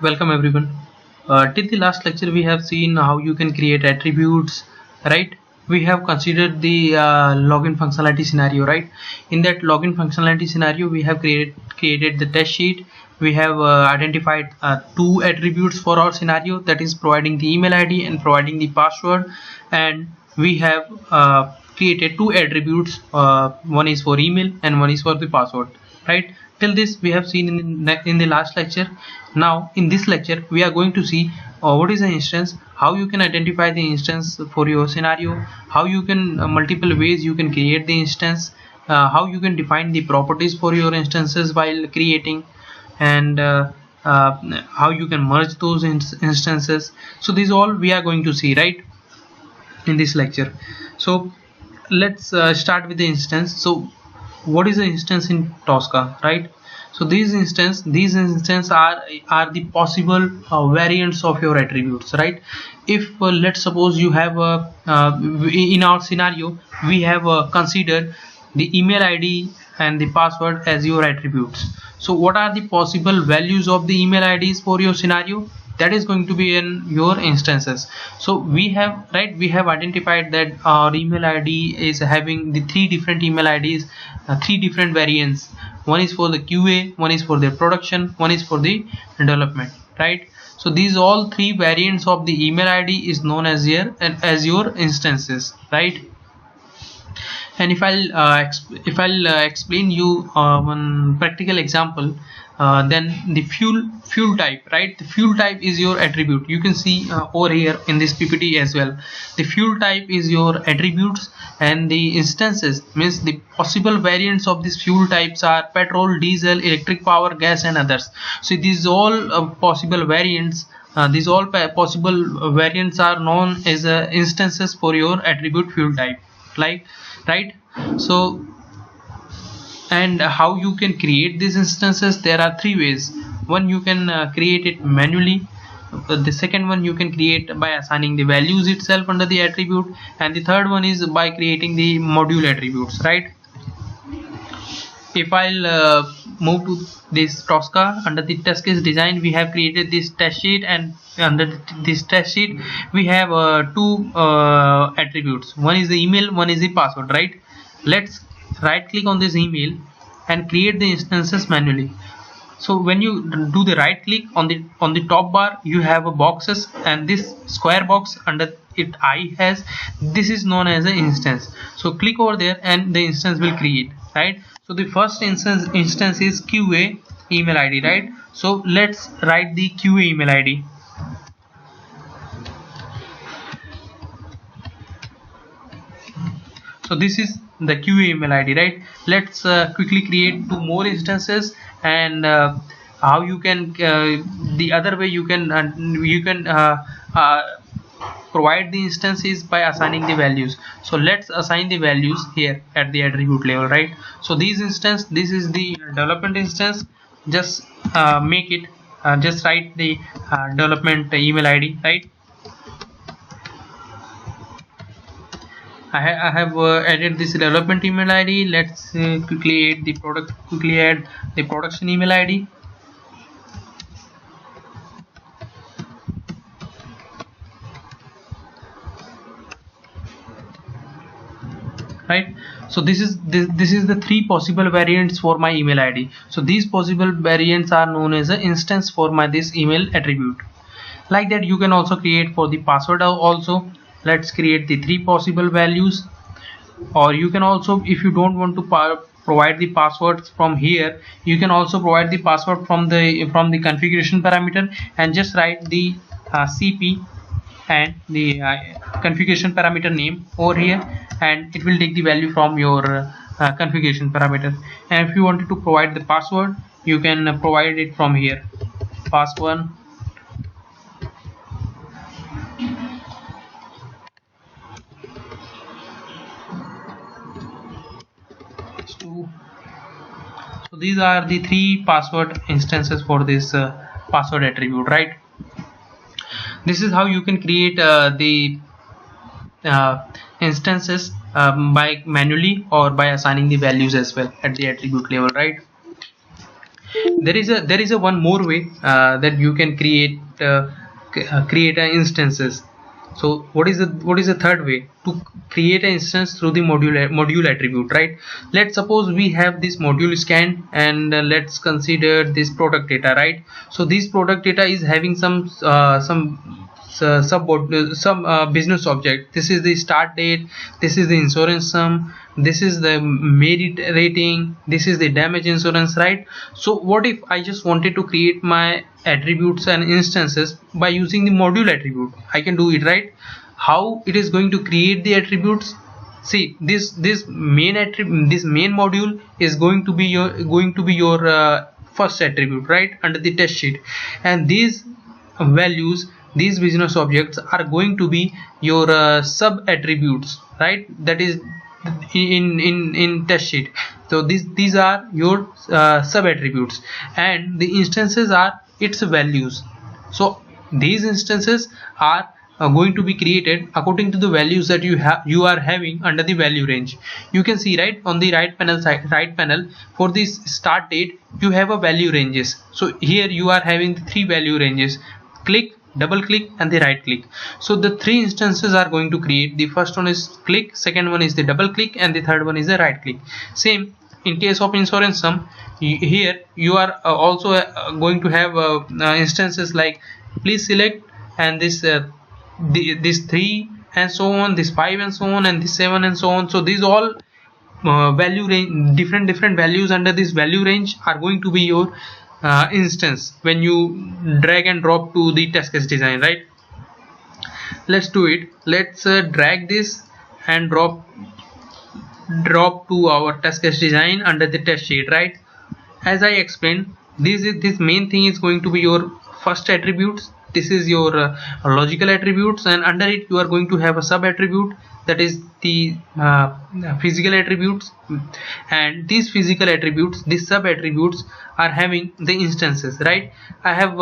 Welcome everyone. Till the last lecture we have seen how you can create attributes, right? We have considered the login functionality scenario, right? In that login functionality scenario we have created the test sheet. We have identified two attributes for our scenario, that is providing the email ID and providing the password, and we have created two attributes, one is for email and one is for the password, right? Till this we have seen in the last lecture. Now in this lecture we are going to see what is an instance, how you can identify the instance for your scenario, how you can multiple ways you can create the instance, how you can define the properties for your instances while creating, and how you can merge those instances. So these all we are going to see, right, in this lecture. So let's start with the instance. So what is the instance in Tosca, right? So these instances are the possible variants of your attributes, right? If let's suppose you have in our scenario we have considered the email ID and the password as your attributes. So what are the possible values of the email IDs for your scenario? That is going to be in your instances. So we have identified that our email ID is having the three different email IDs, three different variants. One is for the QA, one is for the production, one is for the development, right? So these all three variants of the email ID is known as your instances, right? And if I'll explain you one practical example, then the fuel type, right? The fuel type is your attribute. You can see over here in this PPT as well. The fuel type is your attributes, and the instances means the possible variants of these fuel types are petrol, diesel, electric power, gas, and others. So these all possible variants. Possible variants are known as instances for your attribute fuel type, like, right? So, and how you can create these instances, there are three ways. One, you can create it manually. The second one you can create by assigning the values itself under the attribute, and the third one is by creating the module attributes, right? If I'll move to this Tosca, under the test case design we have created this test sheet, and under this test sheet we have two attributes. One is the email, one is the password, right? Let's right click on this email and create the instances manually. So when you do the right click on the top bar, you have a boxes, and this square box under it I has, this is known as an instance. So click over there and the instance will create, right? So the first instance is QA email ID, right? So let's write the QA email ID. So this is the QA email ID, right? Let's quickly create two more instances, and how you can the other way you can provide the instances by assigning the values. So let's assign the values here at the attribute level, right? So this is the development instance. Just make it just write the development email ID, right? I have added this development email ID. Let's quickly add the production email ID. Right, so this is the three possible variants for my email ID. So these possible variants are known as an instance for my this email attribute. Like that you can also create for the password also. Let's create the three possible values, or you can also, if you don't want to provide the passwords from here, you can also provide the password from the configuration parameter, and just write the CP and the configuration parameter name over here, and it will take the value from your configuration parameter. And if you wanted to provide the password, you can provide it from here, pass1. So these are the three password instances for this password attribute, right? This is how you can create the instances by manually or by assigning the values as well at the attribute level, right? There is a one more way that you can create instances. So what is the third way to create an instance through the module attribute, right? Let's suppose we have this module scan, and let's consider this product data, right? So this product data is having some business object. This is the start date, this is the insurance sum, this is the merit rating, this is the damage insurance, right? So what if I just wanted to create my attributes and instances by using the module attribute? I can do it, right? How it is going to create the attributes? See, this main module is going to be your first attribute, right, under the test sheet, and these values, these business objects are going to be your sub attributes, right? That is in test sheet. So these are your sub attributes, and the instances are its values. So these instances are going to be created according to the values that you are having under the value range. You can see, right, on the right panel for this start date you have a value ranges. So here you are having the three value ranges: click, double click, and the right click. So the three instances are going to create. The first one is click, second one is the double click, and the third one is the right click. Same in case of insurance sum, here you are also going to have instances like please select, and this this 3 and so on, this 5 and so on, and this 7 and so on. So these all value range, different values under this value range are going to be your instance when you drag and drop to the test case design, right? Let's do it. Let's drag this and drop to our test case design under the test sheet, right? As I explained, this main thing is going to be your first attributes. This is your logical attributes, and under it you are going to have a sub attribute, that is the physical attributes, and these physical attributes, these sub attributes are having the instances, right? I have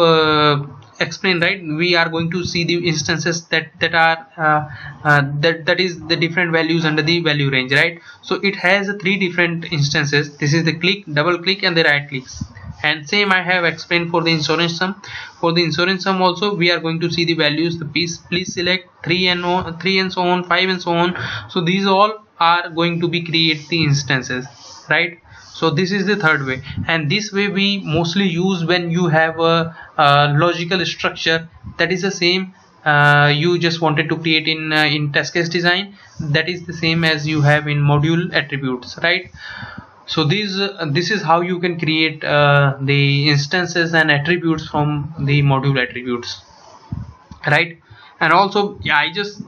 explained, right? We are going to see the instances that are that is the different values under the value range, right? So it has three different instances. This is the click, double click, and the right clicks. And same I have explained for the insurance sum. For the insurance sum also we are going to see the values, the please select, 3 and so on, 5 and so on. So these all are going to be create the instances, right? So this is the third way, and this way we mostly use when you have a logical structure that is the same you just wanted to create in test case design. That is the same as you have in module attributes, right? So this is how you can create the instances and attributes from the module attributes, right? And also, yeah, I just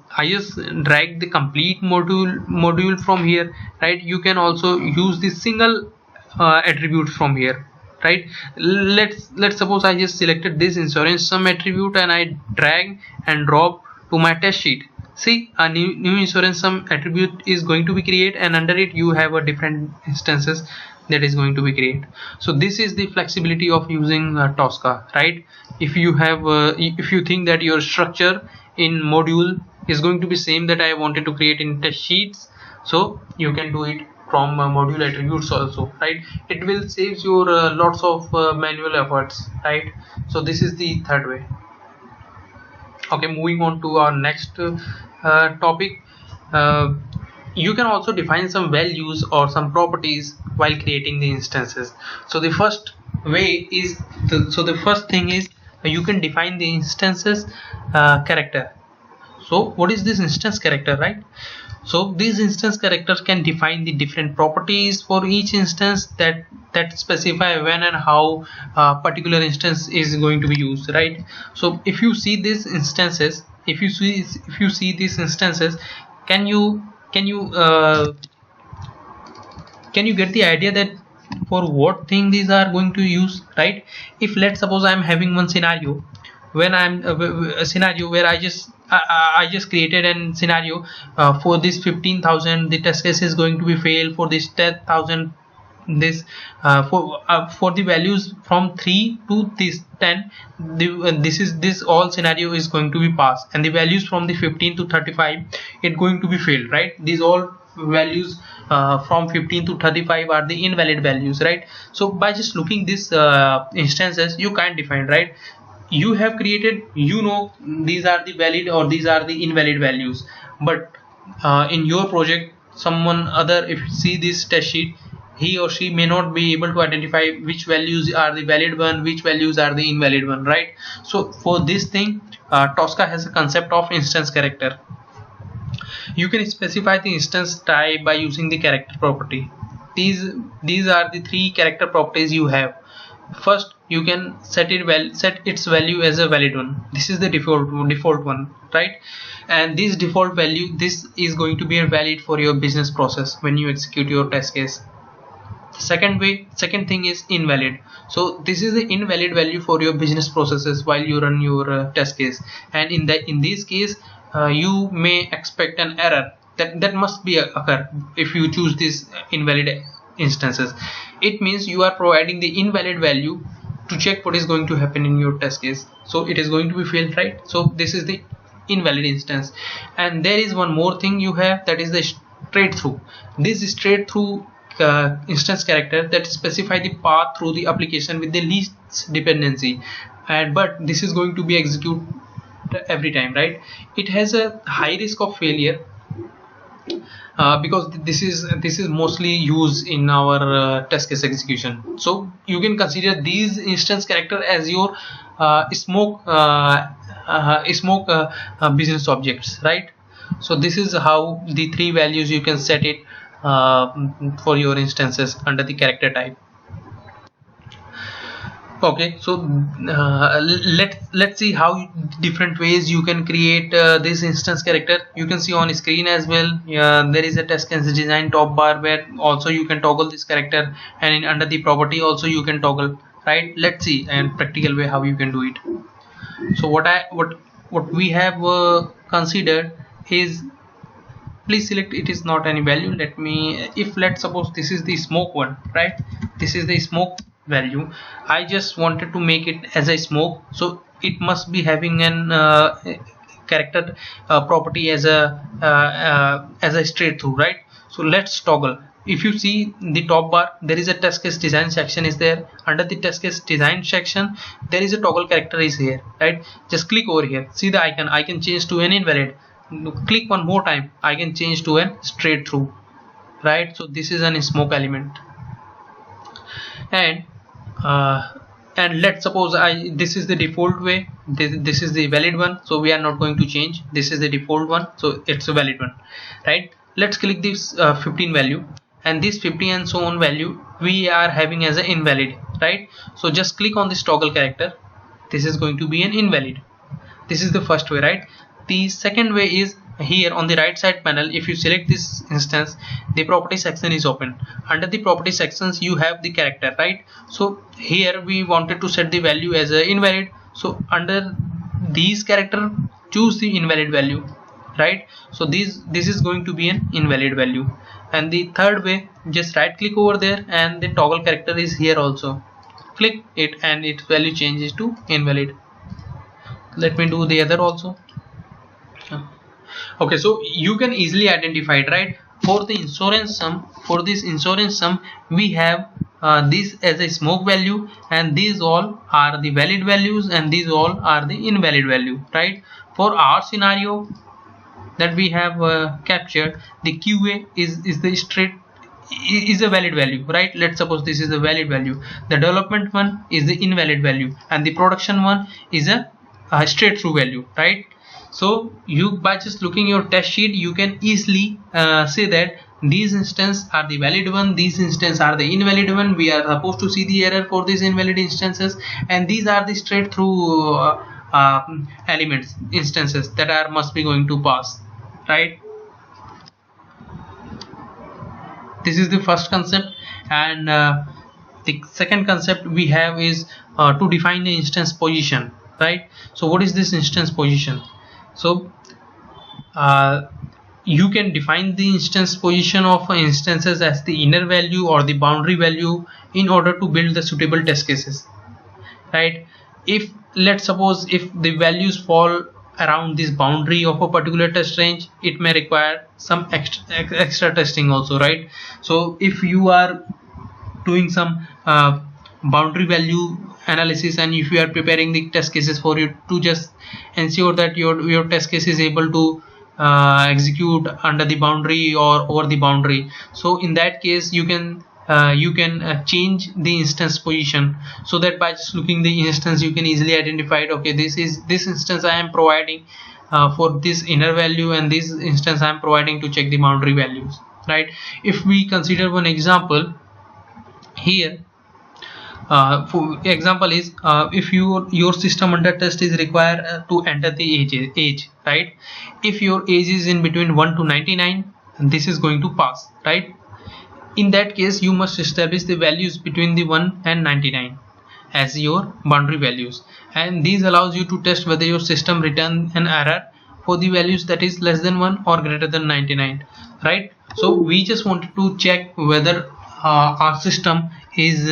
drag the complete module from here, right? You can also use the single attribute from here, right? Let's suppose I just selected this insurance sum attribute and I drag and drop to my test sheet. See, a new insurance sum attribute is going to be created, and under it you have a different instances that is going to be created. So this is the flexibility of using Tosca, right? If you have if you think that your structure in module is going to be same that I wanted to create in test sheets, so you can do it from module attributes also, right? It will save your lots of manual efforts, right? So this is the third way. Okay, moving on to our next topic. You can also define some values or some properties while creating the instances. So the first way is the first thing is you can define the instances character. So what is this instance character, right? So these instance characters can define the different properties for each instance that specify when and how particular instance is going to be used, right? So if you see these instances, if you see these instances, can you get the idea that for what thing these are going to use, right? If let's suppose I'm having one scenario when I'm a scenario where I just created a scenario for this 15,000 the test case is going to be failed, for this 10,000 this for the values from 3 to this 10 this all scenario is going to be passed, and the values from the 15 to 35 it going to be failed, right? These all values from 15 to 35 are the invalid values, right? So by just looking this instances, you can't define, right? You have created, you know, these are the valid or these are the invalid values, but in your project someone other, if you see this test sheet, he or she may not be able to identify which values are the valid one, which values are the invalid one, right? So for this thing, Tosca has a concept of instance character. You can specify the instance type by using the character property. These are the three character properties you have. First, you can set its value as a valid one. This is the default one, right? And this default value, this is going to be valid for your business process when you execute your test case. Second thing is invalid. So this is the invalid value for your business processes while you run your test case, and in this case you may expect an error that must be occur if you choose this invalid instances. It means you are providing the invalid value to check what is going to happen in your test case, so it is going to be failed, right? So this is the invalid instance. And there is one more thing you have, that is the straight through. This straight through instance character that specify the path through the application with the least dependency, and but this is going to be executed every time, right? It has a high risk of failure because this is mostly used in our test case execution. So you can consider these instance character as your smoke business objects, right? So this is how the three values you can set it for your instances under the character type. Okay, so let's see how different ways you can create this instance character. You can see on screen as well. There is a test case design top bar where also you can toggle this character, and under the property also you can toggle, right? Let's see in practical way how you can do it. So what we have considered is, please select it is not any value. Let me, if let's suppose this is the smoke one, right? This is the smoke value. I just wanted to make it as a smoke, so it must be having an character property as a straight through, right? So let's toggle. If you see the top bar, there is a test case design section is there. Under the test case design section, there is a toggle character is here, right? Just click over here, see the icon. I can change to an invalid. Click one more time, I can change to a straight through, right? So this is an smoke element. And let's suppose this is the default way, this is the valid one, so we are not going to change. This is the default one, so it's a valid one, right? Let's click this 15 value, and this 50 and so on value we are having as an invalid, right? So just click on this toggle character. This is going to be an invalid. This is the first way, right? The second way is here on the right side panel. If you select this instance, the property section is open. Under the property sections you have the character, right? So here we wanted to set the value as a invalid, so under these character choose the invalid value, right? So this is going to be an invalid value. And the third way, just right click over there and the toggle character is here also. Click it and its value changes to invalid. Let me do the other also. Okay, so you can easily identify it, right? For the insurance sum, for this insurance sum, we have this as a smoke value, and these all are the valid values, and these all are the invalid value, right? For our scenario that we have captured, the QA is the straight is a valid value, right? Let's suppose this is the valid value. The development one is the invalid value, and the production one is a straight through value, right? So you, by just looking your test sheet, you can easily say that these instances are the valid one, these instances are the invalid one. We are supposed to see the error for these invalid instances, and these are the straight through elements, instances that are must be going to pass, right? This is the first concept. And the second concept we have is to define the instance position, right? So what is this instance position? So you can define the instance position of instances as the inner value or the boundary value in order to build the suitable test cases, right? If let's suppose if the values fall around this boundary of a particular test range, it may require some extra testing also, right? So if you are doing some boundary value analysis, and if you are preparing the test cases for you to just ensure that your test case is able to execute under the boundary or over the boundary, so in that case you can change the instance position, so that by just looking the instance you can easily identify it. Okay, this instance I am providing for this inner value, and this instance I am providing to check the boundary values, right? If we consider one example here, for example is if your system under test is required to enter the age, right? If your age is in between 1 to 99, this is going to pass, right? In that case you must establish the values between the 1 and 99 as your boundary values, and these allows you to test whether your system return an error for the values that is less than 1 or greater than 99, right? So we just wanted to check whether our system is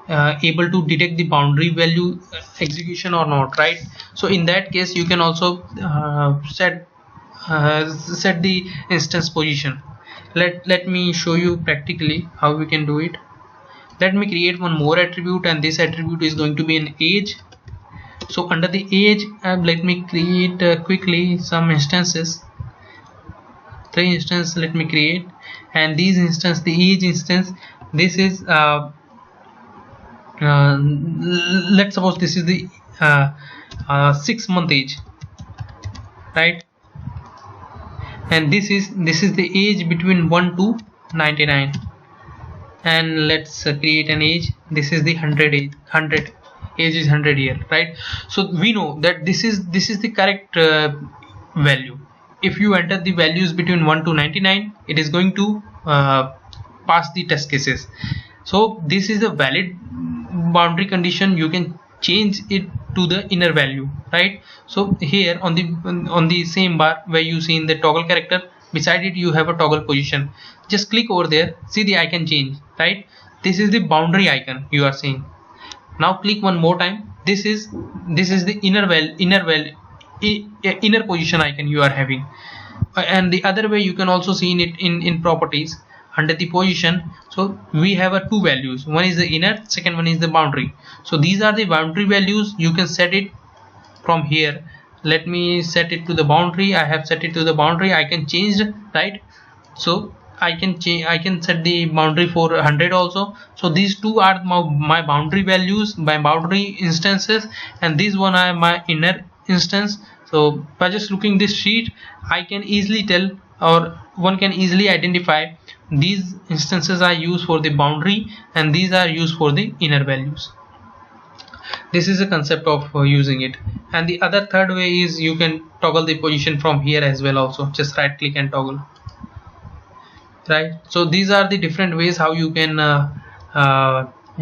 able to detect the boundary value execution or not, right? So in that case you can also set the instance position. Let me show you practically how we can do it. Let me create one more attribute, and this attribute is going to be an age. So under the age, let me create quickly some instances. 3 instances let me create, and these instance, the age instance, this is let's suppose this is the 6-month age, right? And this is the age between 1 to 99, and let's create an age. This is the 100 age. 100 age is 100 year, right? So we know that this is the correct value. If you enter the values between 1 to 99, it is going to pass the test cases. So this is a valid boundary condition. You can change it to the inner value, right? So here on the same bar where you see in the toggle character, beside it you have a toggle position. Just click over there, see the icon change, right? This is the boundary icon you are seeing. Now click one more time. This is the inner position icon you are having. And the other way you can also see in it in properties under the position. So we have 2 values. One is the inner, second one is the boundary. So these are the boundary values. You can set it from here. Let me set it to the boundary. I have set it to the boundary. I can change it, right? So I can set the boundary for 100 also. So these 2 are my boundary values, my boundary instances, and these one are my inner instance. So by just looking this sheet, I can easily tell, or one can easily identify, these instances are used for the boundary and these are used for the inner values. This is a concept of using it. And the other third way is you can toggle the position from here as well also. Just right click and toggle, right? So these are the different ways how you can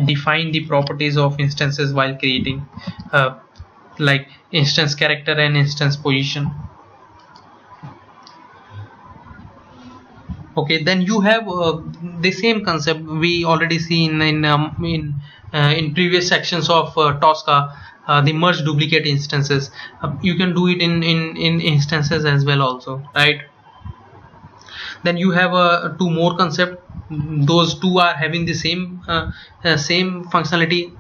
define the properties of instances while creating like instance character and instance position. Okay, then you have the same concept we already seen in previous sections of Tosca, the merge duplicate instances. You can do it in instances as well also, right? Then you have 2 more concept. Those 2 are having the same functionality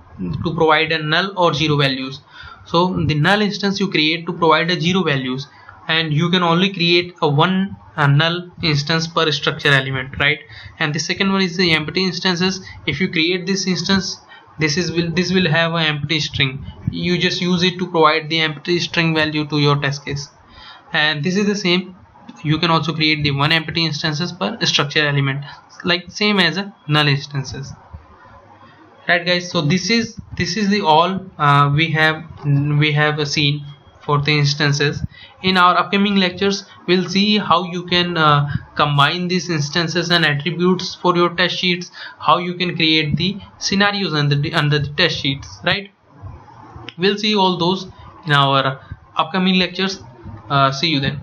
to provide a null or 0 values. So the null instance you create to provide a 0 values, and you can only create a null instance per structure element, right? And the second one is the empty instances. If you create this instance, this will have an empty string. You just use it to provide the empty string value to your test case. And this is the same. You can also create the 1 empty instances per structure element, like same as a null instances, right guys? So this is the all we have seen for the instances. In our upcoming lectures we'll see how you can combine these instances and attributes for your test sheets, how you can create the scenarios under the test sheets, right? We'll see all those in our upcoming lectures. See you then.